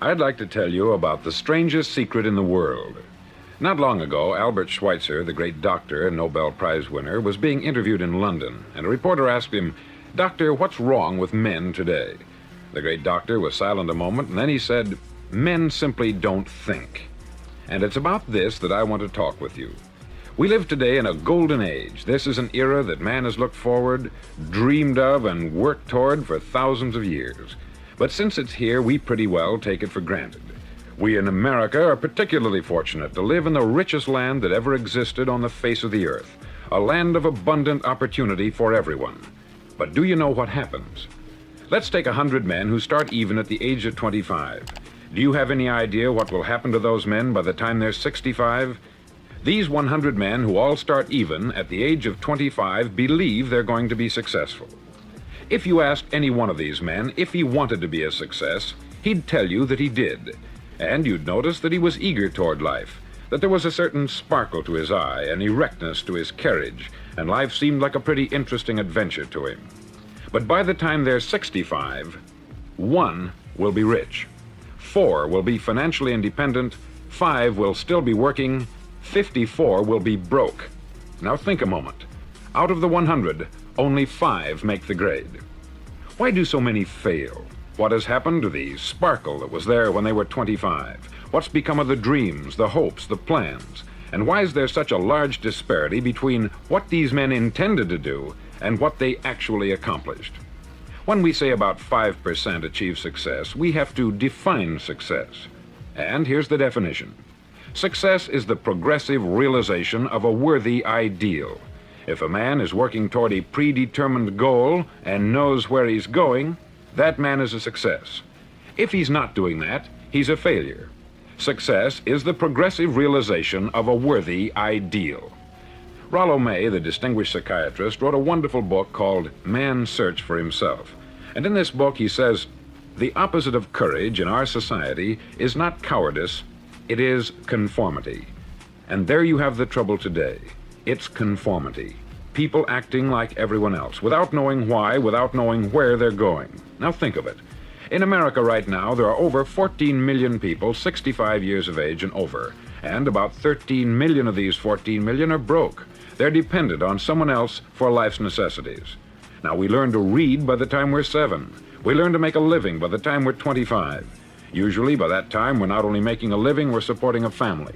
I'd like to tell you about the strangest secret in the world. Not long ago, Albert Schweitzer, the great doctor and Nobel Prize winner, was being interviewed in London, and a reporter asked him, "Doctor, what's wrong with men today?" The great doctor was silent a moment, and then he said, "Men simply don't think." And it's about this that I want to talk with you. We live today in a golden age. This is an era that man has looked forward, dreamed of, and worked toward for thousands of years. But since it's here, we pretty well take it for granted. We in America are particularly fortunate to live in the richest land that ever existed on the face of the earth, a land of abundant opportunity for everyone. But do you know what happens? Let's take 100 men who start even at the age of 25. Do you have any idea what will happen to those men by the time they're 65? These 100 men who all start even at the age of 25 believe they're going to be successful. If you asked any one of these men if he wanted to be a success, he'd tell you that he did. And you'd notice that he was eager toward life, that there was a certain sparkle to his eye, an erectness to his carriage, and life seemed like a pretty interesting adventure to him. But by the time they're 65, 1 will be rich, 4 will be financially independent, 5 will still be working, 54 will be broke. Now think a moment. Out of the 100, only 5 make the grade. Why do so many fail? What has happened to the sparkle that was there when they were 25? What's become of the dreams, the hopes, the plans? And why is there such a large disparity between what these men intended to do and what they actually accomplished? When we say about 5% achieve success, we have to define success. And here's the definition. Success is the progressive realization of a worthy ideal. If a man is working toward a predetermined goal and knows where he's going, that man is a success. If he's not doing that, he's a failure. Success is the progressive realization of a worthy ideal. Rollo May, the distinguished psychiatrist, wrote a wonderful book called Man's Search for Himself. And in this book he says, the opposite of courage in our society is not cowardice, it is conformity. And there you have the trouble today. It's conformity. People acting like everyone else, without knowing why, without knowing where they're going. Now think of it. In America right now, there are over 14 million people 65 years of age and over, and about 13 million of these 14 million are broke. They're dependent on someone else for life's necessities. Now, we learn to read by the time we're 7. We learn to make a living by the time we're 25. Usually, by that time, we're not only making a living, we're supporting a family.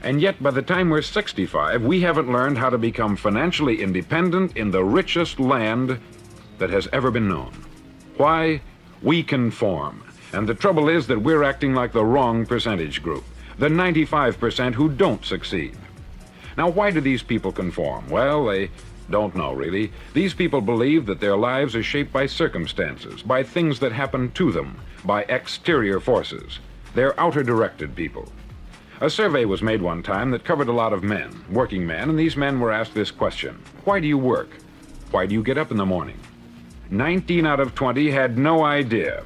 And yet, by the time we're 65, we haven't learned how to become financially independent in the richest land that has ever been known. Why? We conform. And the trouble is that we're acting like the wrong percentage group, the 95% who don't succeed. Now, why do these people conform? Well, they don't know, really. These people believe that their lives are shaped by circumstances, by things that happen to them, by exterior forces. They're outer-directed people. A survey was made one time that covered a lot of men, working men, and these men were asked this question: why do you work? Why do you get up in the morning? 19 out of 20 had no idea.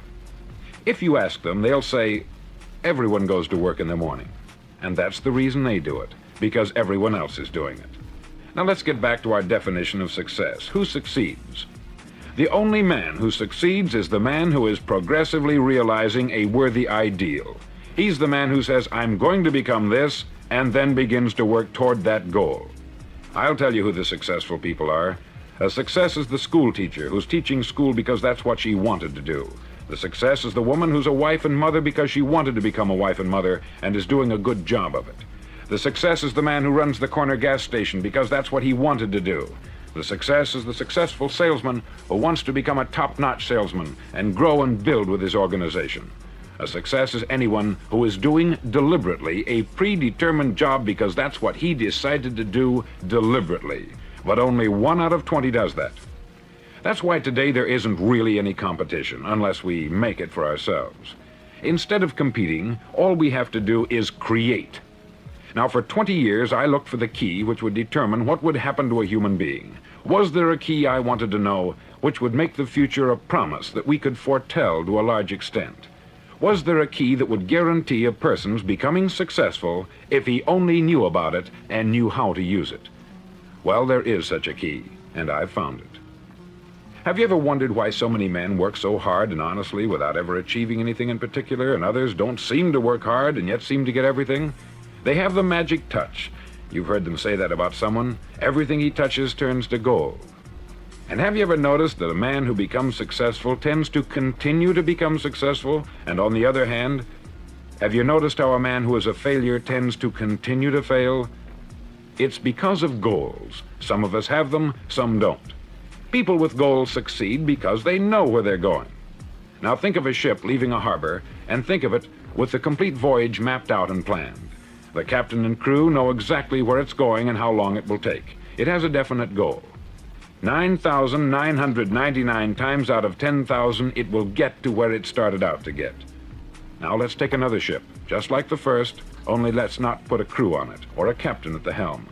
If you ask them, they'll say, everyone goes to work in the morning. And that's the reason they do it, because everyone else is doing it. Now let's get back to our definition of success. Who succeeds? The only man who succeeds is the man who is progressively realizing a worthy ideal. He's the man who says, I'm going to become this, and then begins to work toward that goal. I'll tell you who the successful people are. A success is the school teacher who's teaching school because that's what she wanted to do. The success is the woman who's a wife and mother because she wanted to become a wife and mother and is doing a good job of it. The success is the man who runs the corner gas station because that's what he wanted to do. The success is the successful salesman who wants to become a top-notch salesman and grow and build with his organization. A success is anyone who is doing deliberately a predetermined job because that's what he decided to do deliberately. But only 1 out of 20 does that. That's why today there isn't really any competition, unless we make it for ourselves. Instead of competing, all we have to do is create. Now, for 20 years, I looked for the key which would determine what would happen to a human being. Was there a key I wanted to know which would make the future a promise that we could foretell to a large extent? Was there a key that would guarantee a person's becoming successful if he only knew about it and knew how to use it? Well, there is such a key, and I've found it. Have you ever wondered why so many men work so hard and honestly without ever achieving anything in particular, and others don't seem to work hard and yet seem to get everything? They have the magic touch. You've heard them say that about someone. Everything he touches turns to gold. And have you ever noticed that a man who becomes successful tends to continue to become successful? And on the other hand, have you noticed how a man who is a failure tends to continue to fail? It's because of goals. Some of us have them, some don't. People with goals succeed because they know where they're going. Now think of a ship leaving a harbor, and think of it with the complete voyage mapped out and planned. The captain and crew know exactly where it's going and how long it will take. It has a definite goal. 9,999 times out of 10,000, it will get to where it started out to get. Now let's take another ship, just like the first, only let's not put a crew on it, or a captain at the helm.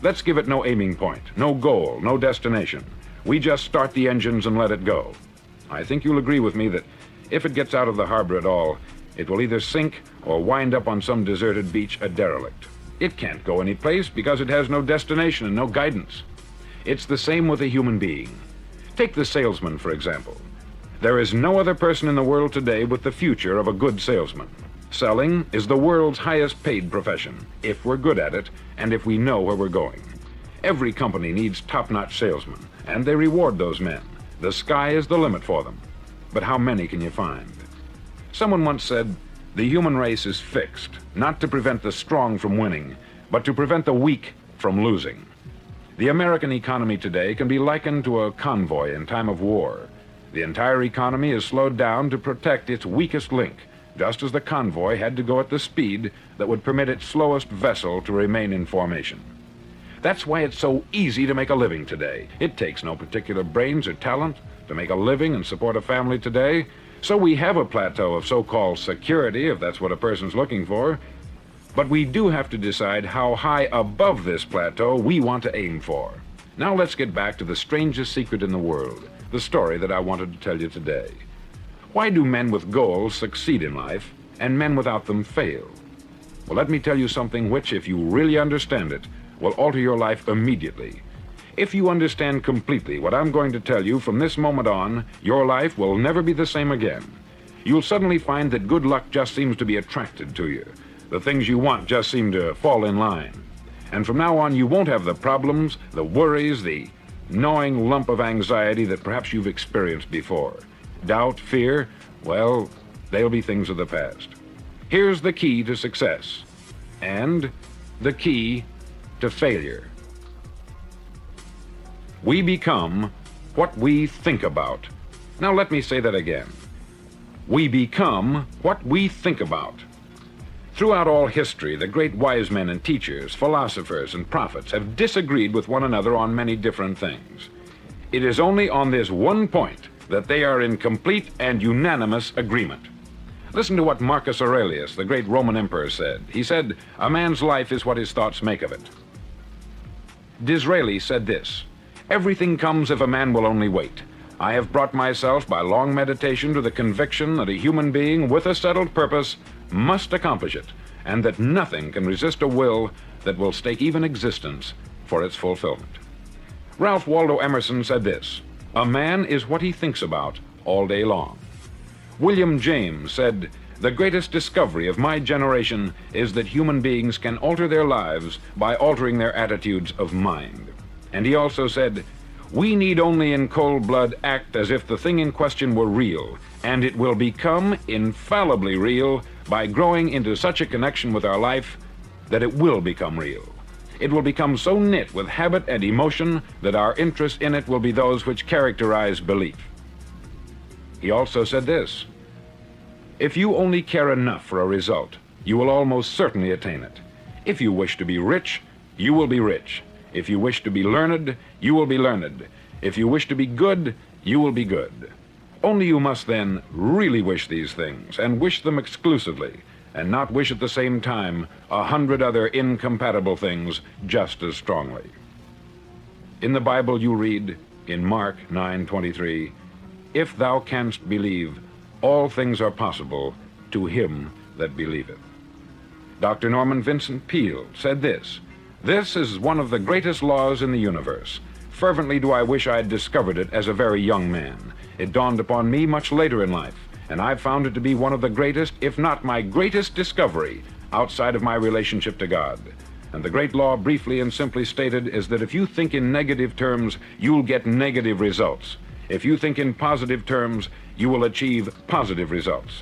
Let's give it no aiming point, no goal, no destination. We just start the engines and let it go. I think you'll agree with me that if it gets out of the harbor at all, it will either sink or wind up on some deserted beach a derelict. It can't go any place because it has no destination and no guidance. It's the same with a human being. Take the salesman, for example. There is no other person in the world today with the future of a good salesman. Selling is the world's highest paid profession, if we're good at it and if we know where we're going. Every company needs top-notch salesmen, and they reward those men. The sky is the limit for them. But how many can you find? Someone once said, the human race is fixed, not to prevent the strong from winning, but to prevent the weak from losing. The American economy today can be likened to a convoy in time of war. The entire economy is slowed down to protect its weakest link, just as the convoy had to go at the speed that would permit its slowest vessel to remain in formation. That's why it's so easy to make a living today. It takes no particular brains or talent to make a living and support a family today. So we have a plateau of so-called security, if that's what a person's looking for. But we do have to decide how high above this plateau we want to aim for. Now let's get back to the strangest secret in the world, the story that I wanted to tell you today. Why do men with goals succeed in life and men without them fail? Well, let me tell you something which, if you really understand it, will alter your life immediately. If you understand completely what I'm going to tell you from this moment on, your life will never be the same again. You'll suddenly find that good luck just seems to be attracted to you. The things you want just seem to fall in line. And from now on, you won't have the problems, the worries, the gnawing lump of anxiety that perhaps you've experienced before. Doubt, fear, well, they'll be things of the past. Here's the key to success, and the key to failure. We become what we think about. Now let me say that again. We become what we think about. Throughout all history, the great wise men and teachers, philosophers and prophets have disagreed with one another on many different things. It is only on this one point that they are in complete and unanimous agreement. Listen to what Marcus Aurelius, the great Roman emperor, said. He said, "A man's life is what his thoughts make of it." Disraeli said this, "Everything comes if a man will only wait. I have brought myself by long meditation to the conviction that a human being with a settled purpose must accomplish it, and that nothing can resist a will that will stake even existence for its fulfillment." Ralph Waldo Emerson said this, "A man is what he thinks about all day long." William James said, "The greatest discovery of my generation is that human beings can alter their lives by altering their attitudes of mind." And he also said, "We need only in cold blood act as if the thing in question were real, and it will become infallibly real by growing into such a connection with our life that it will become real. It will become so knit with habit and emotion that our interest in it will be those which characterize belief." He also said this, "If you only care enough for a result, you will almost certainly attain it. If you wish to be rich, you will be rich. If you wish to be learned, you will be learned. If you wish to be good, you will be good. Only you must then really wish these things, and wish them exclusively, and not wish at the same time 100 other incompatible things just as strongly." In the Bible you read, in Mark 9:23, "If thou canst believe, all things are possible to him that believeth." Dr. Norman Vincent Peale said this, "This is one of the greatest laws in the universe. Fervently do I wish I had discovered it as a very young man. It dawned upon me much later in life, and I've found it to be one of the greatest, if not my greatest discovery, outside of my relationship to God. And the great law, briefly and simply stated, is that if you think in negative terms, you'll get negative results. If you think in positive terms, you will achieve positive results.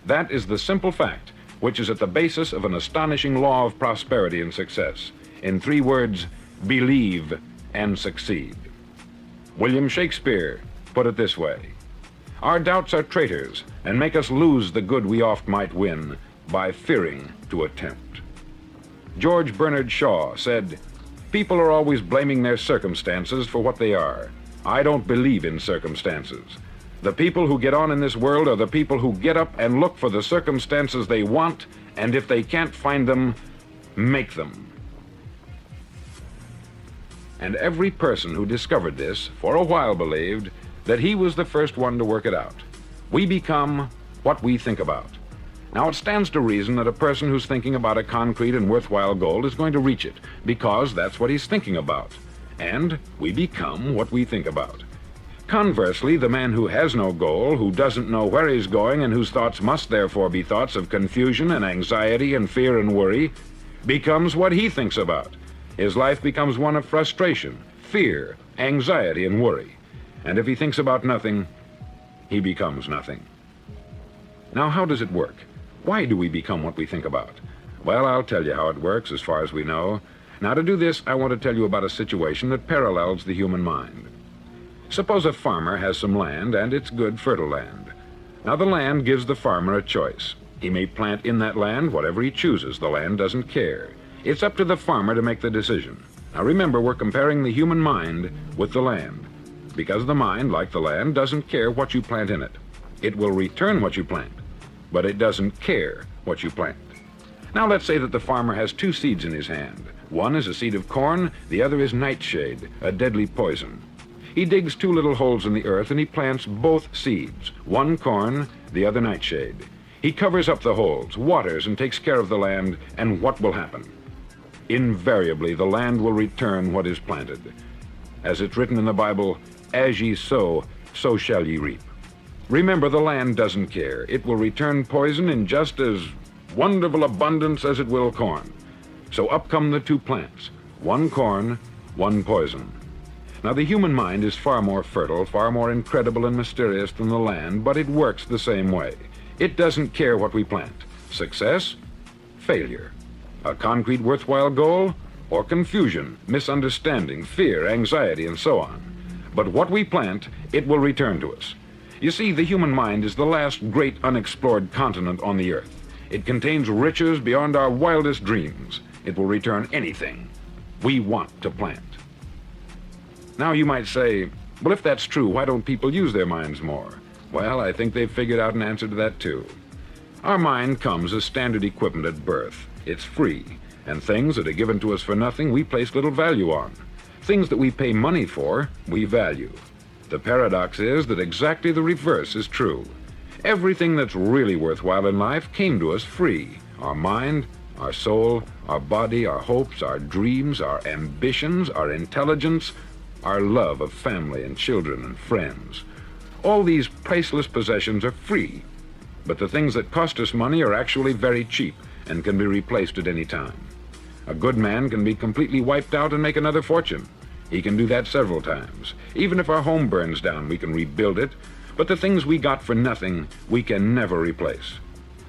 That is the simple fact, which is at the basis of an astonishing law of prosperity and success. In 3 words, believe and succeed. William Shakespeare put it this way: our doubts are traitors, and make us lose the good we oft might win by fearing to attempt. George Bernard Shaw said, people are always blaming their circumstances for what they are. I don't believe in circumstances. The people who get on in this world are the people who get up and look for the circumstances they want, and if they can't find them, make them. And every person who discovered this for a while believed that he was the first one to work it out. We become what we think about. Now, it stands to reason that a person who's thinking about a concrete and worthwhile goal is going to reach it, because that's what he's thinking about. And we become what we think about. Conversely, the man who has no goal, who doesn't know where he's going, and whose thoughts must therefore be thoughts of confusion and anxiety and fear and worry, becomes what he thinks about. His life becomes one of frustration, fear, anxiety, and worry. And if he thinks about nothing, he becomes nothing. Now, how does it work? Why do we become what we think about? Well, I'll tell you how it works as far as we know. Now, to do this, I want to tell you about a situation that parallels the human mind. Suppose a farmer has some land, and it's good, fertile land. Now, the land gives the farmer a choice. He may plant in that land whatever he chooses. The land doesn't care. It's up to the farmer to make the decision. Now, remember, we're comparing the human mind with the land, because the mind, like the land, doesn't care what you plant in it. It will return what you plant, but it doesn't care what you plant. Now, let's say that the farmer has 2 seeds in his hand. One is a seed of corn, the other is nightshade, a deadly poison. He digs 2 little holes in the earth and he plants both seeds, one corn, the other nightshade. He covers up the holes, waters, and takes care of the land, and what will happen? Invariably, the land will return what is planted. As it's written in the Bible, as ye sow, so shall ye reap. Remember, the land doesn't care. It will return poison in just as wonderful abundance as it will corn. So up come the 2 plants, one corn, one poison. Now, the human mind is far more fertile, far more incredible and mysterious than the land, but it works the same way. It doesn't care what we plant. Success, failure. A concrete, worthwhile goal, or confusion, misunderstanding, fear, anxiety, and so on. But what we plant, it will return to us. You see, the human mind is the last great unexplored continent on the earth. It contains riches beyond our wildest dreams. It will return anything we want to plant. Now, you might say, well, if that's true, why don't people use their minds more? Well, I think they've figured out an answer to that, too. Our mind comes as standard equipment at birth. It's free, and things that are given to us for nothing we place little value on. Things that we pay money for, we value. The paradox is that exactly the reverse is true. Everything that's really worthwhile in life came to us free. Our mind, our soul, our body, our hopes, our dreams, our ambitions, our intelligence, our love of family and children and friends. All these priceless possessions are free, but the things that cost us money are actually very cheap and can be replaced at any time. A good man can be completely wiped out and make another fortune. He can do that several times. Even if our home burns down, we can rebuild it, but the things we got for nothing, we can never replace.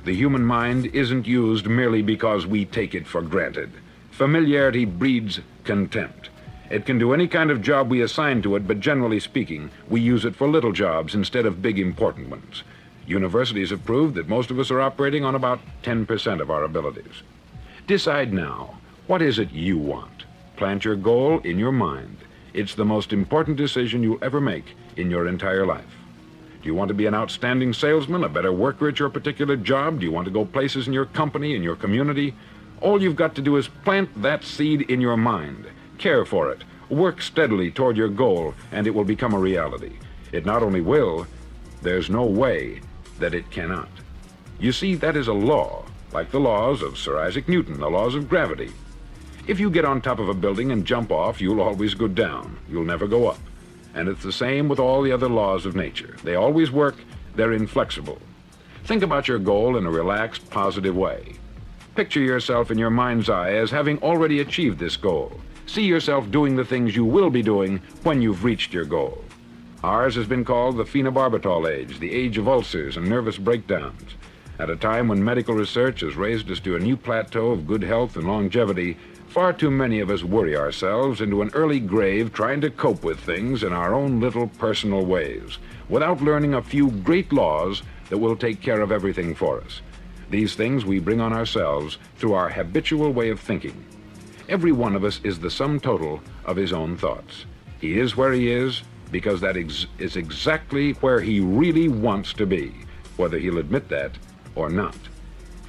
The human mind isn't used merely because we take it for granted. Familiarity breeds contempt. It can do any kind of job we assign to it, but generally speaking, we use it for little jobs instead of big important ones. Universities have proved that most of us are operating on about 10% of our abilities. Decide now, what is it you want? Plant your goal in your mind. It's the most important decision you'll ever make in your entire life. Do you want to be an outstanding salesman, a better worker at your particular job? Do you want to go places in your company, in your community? All you've got to do is plant that seed in your mind. Care for it. Work steadily toward your goal, and it will become a reality. It not only will, there's no way that it cannot. You see, that is a law, like the laws of Sir Isaac Newton, the laws of gravity. If you get on top of a building and jump off, you'll always go down. You'll never go up. And it's the same with all the other laws of nature. They always work. They're inflexible. Think about your goal in a relaxed, positive way. Picture yourself in your mind's eye as having already achieved this goal. See yourself doing the things you will be doing when you've reached your goal. Ours has been called the phenobarbital age, the age of ulcers and nervous breakdowns. At a time when medical research has raised us to a new plateau of good health and longevity, far too many of us worry ourselves into an early grave trying to cope with things in our own little personal ways, without learning a few great laws that will take care of everything for us. These things we bring on ourselves through our habitual way of thinking. Every one of us is the sum total of his own thoughts. He is where he is because that is exactly where he really wants to be, whether he'll admit that or not.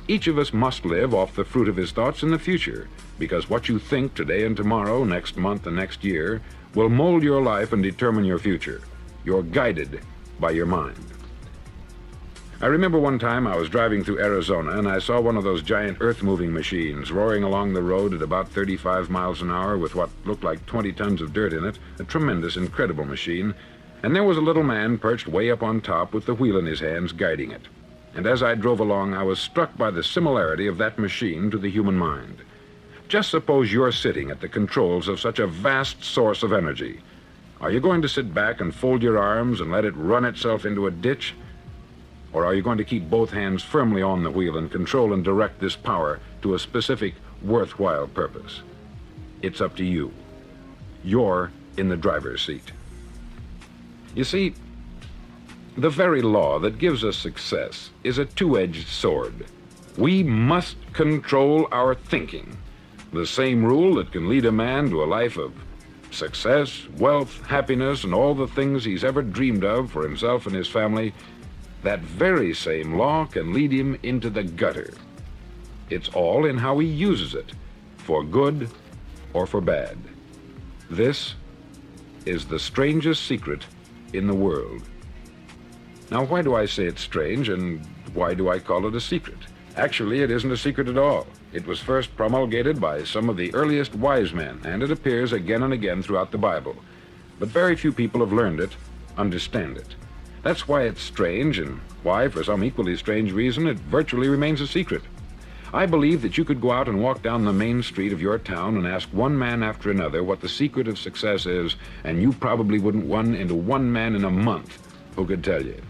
Each of us must live off the fruit of his thoughts in the future, because what you think today and tomorrow, next month and next year, will mold your life and determine your future. You're guided by your mind. I remember one time I was driving through Arizona and I saw one of those giant earth-moving machines roaring along the road at about 35 miles an hour with what looked like 20 tons of dirt in it, a tremendous, incredible machine, and there was a little man perched way up on top with the wheel in his hands guiding it. And as I drove along, I was struck by the similarity of that machine to the human mind. Just suppose you're sitting at the controls of such a vast source of energy. Are you going to sit back and fold your arms and let it run itself into a ditch? Or are you going to keep both hands firmly on the wheel and control and direct this power to a specific, worthwhile purpose? It's up to you. You're in the driver's seat. You see, the very law that gives us success is a two-edged sword. We must control our thinking. The same rule that can lead a man to a life of success, wealth, happiness, and all the things he's ever dreamed of for himself and his family, that very same law can lead him into the gutter. It's all in how he uses it, for good or for bad. This is the strangest secret in the world. Now, why do I say it's strange, and why do I call it a secret? Actually, it isn't a secret at all. It was first promulgated by some of the earliest wise men, and it appears again and again throughout the Bible. But very few people have learned it, understand it. That's why it's strange, and why, for some equally strange reason, it virtually remains a secret. I believe that you could go out and walk down the main street of your town and ask one man after another what the secret of success is, and you probably wouldn't run into one man in a month who could tell you.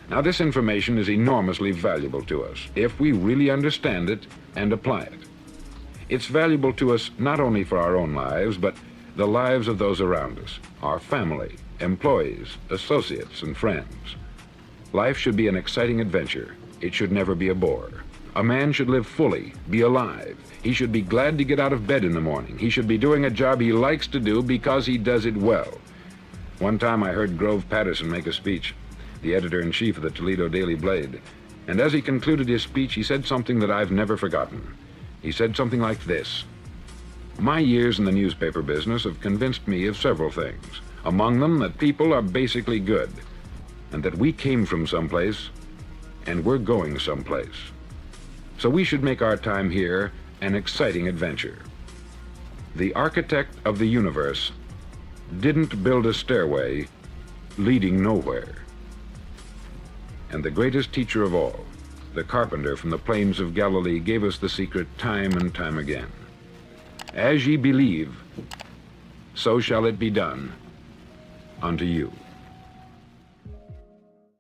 Now, this information is enormously valuable to us if we really understand it and apply it. It's valuable to us not only for our own lives, but the lives of those around us, our family, employees, associates, and friends. Life should be an exciting adventure. It should never be a bore. A man should live fully, be alive. He should be glad to get out of bed in the morning. He should be doing a job he likes to do because he does it well. One time I heard Grove Patterson make a speech, the editor-in-chief of the Toledo Daily Blade, and as he concluded his speech, he said something that I've never forgotten. He said something like this: "My years in the newspaper business have convinced me of several things. Among them, that people are basically good, and that we came from someplace, and we're going someplace. So we should make our time here an exciting adventure. The architect of the universe didn't build a stairway leading nowhere. And the greatest teacher of all, the carpenter from the plains of Galilee, gave us the secret time and time again. As ye believe, so shall it be done unto you."